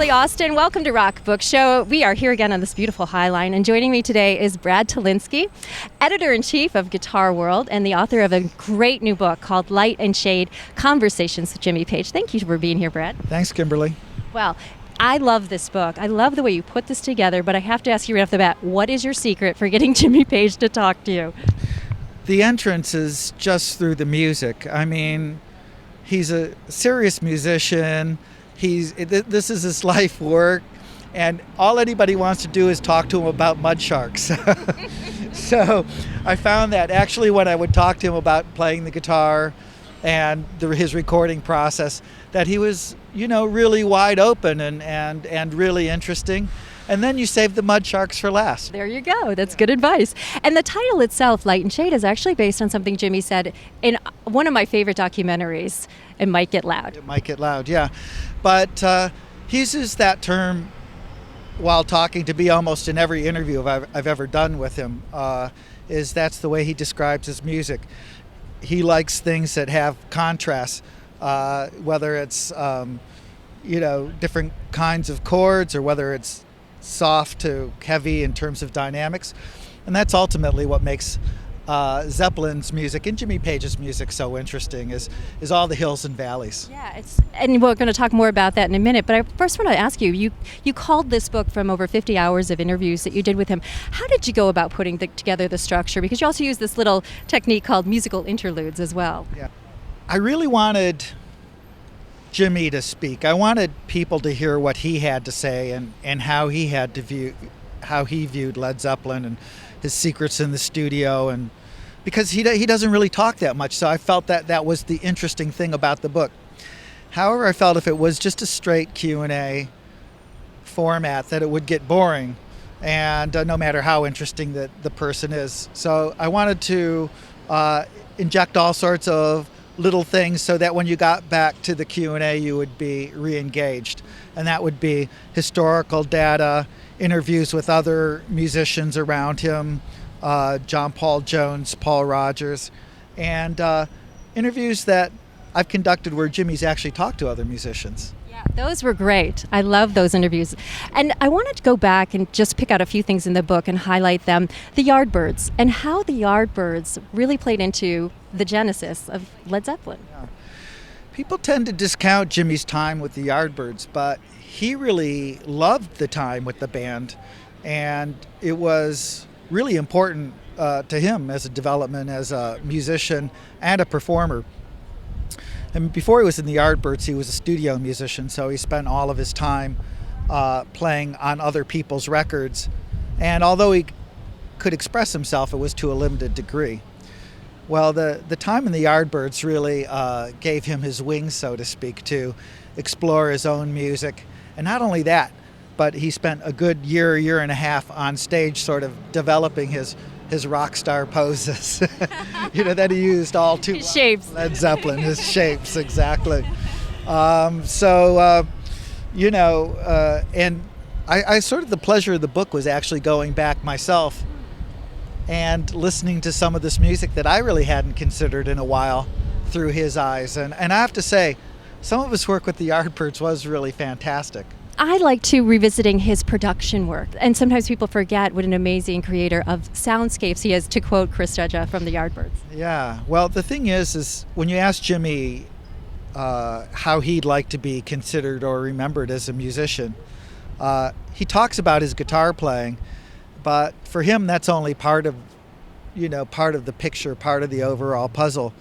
Kimberly Austin. Welcome to Rock Book Show. We are here again on this beautiful High Line, and joining me today is Brad Tolinkski, editor-in-chief of Guitar World and the author of a great new book called Light and Shade: Conversations with Jimmy Page. Thank you for being here, Brad. Thanks, Kimberly. Well, I love this book. I love the way you put this together, but I have to ask you right off the bat, what is your secret for getting Jimmy Page to talk to you? The entrance is just through the music. I mean, he's a serious musician. This is his life work, and all anybody wants to do is talk to him about mud sharks. So I found that actually when I would talk to him about playing the guitar and his recording process, that he was, really wide open and really interesting. And then you save the mud sharks for last. There you go. That's good advice. And the title itself, Light and Shade, is actually based on something Jimmy said in one of my favorite documentaries, It Might Get Loud. It might get loud, yeah. But he uses that term while talking to me almost in every interview I've ever done with him. That's the way he describes his music. He likes things that have contrast, whether it's different kinds of chords or whether it's soft to heavy in terms of dynamics. And that's ultimately what makes Zeppelin's music and Jimmy Page's music so interesting is all the hills and valleys. Yeah, and we're going to talk more about that in a minute, but I first want to ask you, you called this book from over 50 hours of interviews that you did with him. How did you go about putting together the structure? Because you also use this little technique called musical interludes as well. Yeah, I really wanted Jimmy to speak. I wanted people to hear what he had to say and how he viewed Led Zeppelin and his secrets in the studio, and because he doesn't really talk that much, so I felt that was the interesting thing about the book. However, I felt if it was just a straight Q&A format that it would get boring, and no matter how interesting the person is. So I wanted to inject all sorts of little things so that when you got back to the Q&A you would be re-engaged, and that would be historical data, interviews with other musicians around him, John Paul Jones, Paul Rogers, and interviews that I've conducted where Jimmy's actually talked to other musicians. Yeah, those were great. I love those interviews. And I wanted to go back and just pick out a few things in the book and highlight them. The Yardbirds, and how the Yardbirds really played into the genesis of Led Zeppelin. Yeah. People tend to discount Jimmy's time with the Yardbirds, but he really loved the time with the band, and it was really important to him as a development as a musician and a performer. And before he was in the Yardbirds, he was a studio musician, so he spent all of his time playing on other people's records. And although he could express himself, it was to a limited degree. Well, the time in the Yardbirds really gave him his wings, so to speak, to explore his own music. And not only that, but he spent a good year and a half on stage sort of developing his rock star poses, that he used all too his shapes. Led Zeppelin, his shapes, exactly. And I sort of, the pleasure of the book was actually going back myself and listening to some of this music that I really hadn't considered in a while through his eyes. And I have to say, some of his work with the Yardbirds was really fantastic. I like to revisiting his production work, and sometimes people forget what an amazing creator of soundscapes he is, to quote Chris Streggia from the Yardbirds. Yeah, well, the thing is when you ask Jimmy how he'd like to be considered or remembered as a musician, he talks about his guitar playing, but for him that's only part of the picture, part of the overall puzzle.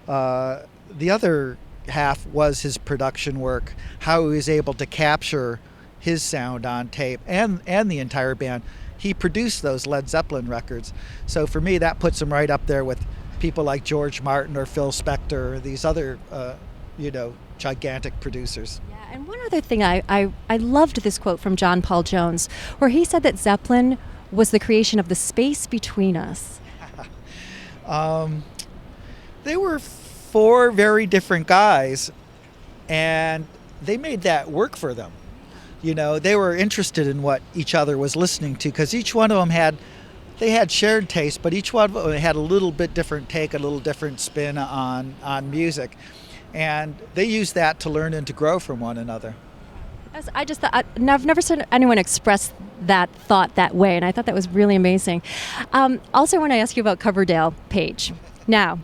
The other half was his production work, how he was able to capture his sound on tape and the entire band. He produced those Led Zeppelin records. So for me, that puts him right up there with people like George Martin or Phil Spector, or these other, gigantic producers. Yeah, and one other thing, I loved this quote from John Paul Jones, where he said that Zeppelin was the creation of the space between us. They were four very different guys, and they made that work for them. They were interested in what each other was listening to, because each one of them had shared taste, but each one of them had a little bit different take, a little different spin on music. And they used that to learn and to grow from one another. I just thought, I've never seen anyone express that thought that way, and I thought that was really amazing. Also, I want to ask you about Coverdale Page. Now,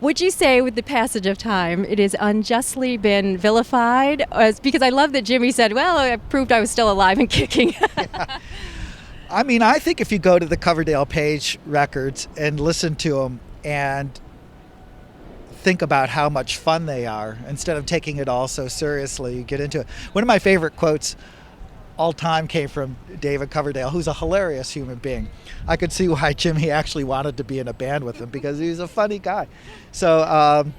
would you say with the passage of time it has unjustly been vilified? Because I love that Jimmy said, well, I proved I was still alive and kicking. Yeah. I mean, I think if you go to the Coverdale Page records and listen to them and think about how much fun they are, instead of taking it all so seriously, you get into it. One of my favorite quotes all time came from David Coverdale, who's a hilarious human being. I could see why Jimmy actually wanted to be in a band with him, because he was a funny guy. So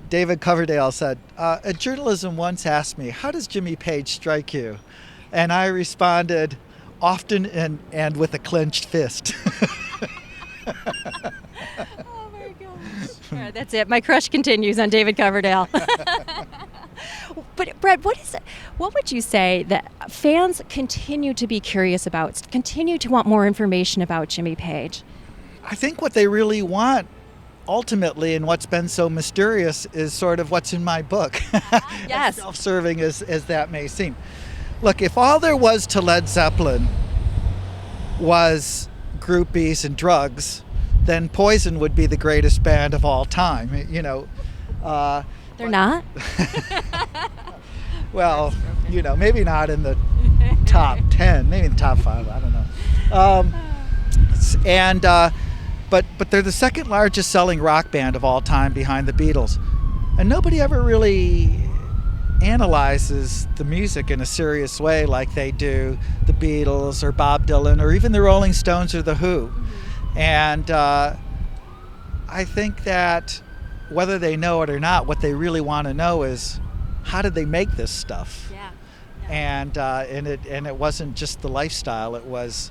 David Coverdale said, a journalism once asked me, how does Jimmy Page strike you? And I responded, often and with a clenched fist. Oh my gosh. All right, that's it. My crush continues on David Coverdale. But Brett, what would you say that fans continue to be curious about, continue to want more information about Jimmy Page? I think what they really want ultimately, and what's been so mysterious, is sort of what's in my book. Yes. As self-serving as that may seem. Look, if all there was to Led Zeppelin was groupies and drugs, then Poison would be the greatest band of all time. You know, they're not? Well, you know, maybe not in the top 10, maybe in the top 5, I don't know. But they're the second largest selling rock band of all time behind the Beatles. And nobody ever really analyzes the music in a serious way like they do the Beatles or Bob Dylan or even the Rolling Stones or the Who. Mm-hmm. And I think that whether they know it or not, what they really want to know is, how did they make this stuff? Yeah. And it wasn't just the lifestyle, it was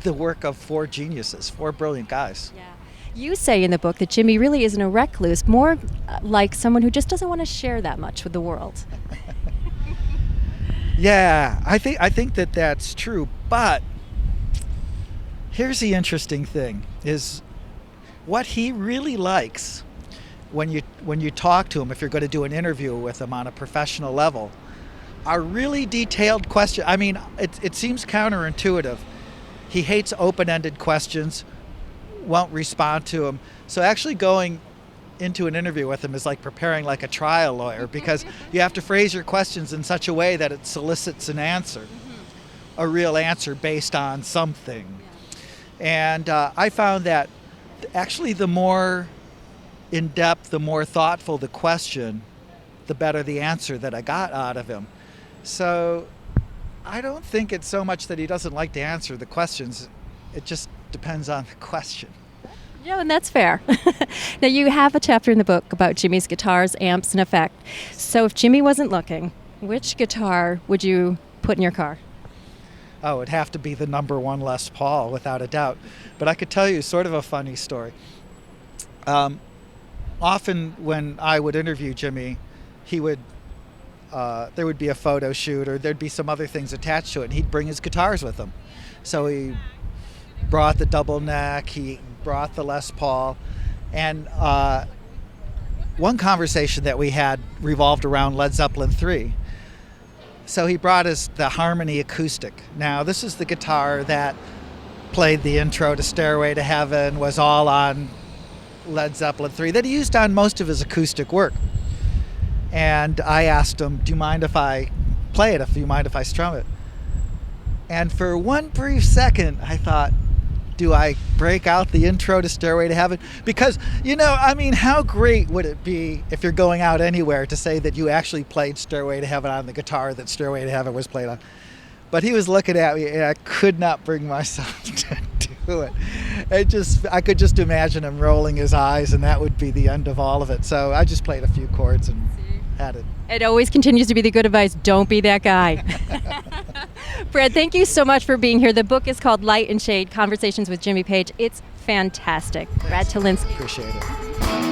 the work of 4 geniuses, 4 brilliant guys. Yeah. You say in the book that Jimmy really isn't a recluse, more like someone who just doesn't want to share that much with the world. Yeah, I think that that's true. But here's the interesting thing: is what he really likes when you talk to him, if you're going to do an interview with him on a professional level, are really detailed questions. I mean, it seems counterintuitive. He hates open-ended questions, won't respond to them. So actually going into an interview with him is like preparing like a trial lawyer, because you have to phrase your questions in such a way that it solicits an answer, a real answer based on something. And I found that actually the more in-depth, the more thoughtful the question, the better the answer that I got out of him. So I don't think it's so much that he doesn't like to answer the questions. It just depends on the question. Yeah, and that's fair. Now, you have a chapter in the book about Jimmy's guitars, amps, and effect. So if Jimmy wasn't looking, which guitar would you put in your car? Oh, it'd have to be the number 1 Les Paul, without a doubt. But I could tell you sort of a funny story. Often when I would interview Jimmy, there would be a photo shoot, or there'd be some other things attached to it, and he'd bring his guitars with him. So he brought the double neck, he brought the Les Paul, and one conversation that we had revolved around Led Zeppelin 3. So he brought us the Harmony Acoustic. Now, this is the guitar that played the intro to Stairway to Heaven, was all on Led Zeppelin 3, that he used on most of his acoustic work. And I asked him, do you mind if I play it, do you mind if I strum it? And for one brief second, I thought, do I break out the intro to Stairway to Heaven? Because, you know, I mean, how great would it be if you're going out anywhere to say that you actually played Stairway to Heaven on the guitar that Stairway to Heaven was played on? But he was looking at me, and I could not bring myself to do it. I could just imagine him rolling his eyes, and that would be the end of all of it. So I just played a few chords and had it. It always continues to be the good advice. Don't be that guy. Brad, thank you so much for being here. The book is called Light and Shade, Conversations with Jimmy Page. It's fantastic. Brad Tolinkski. Appreciate it.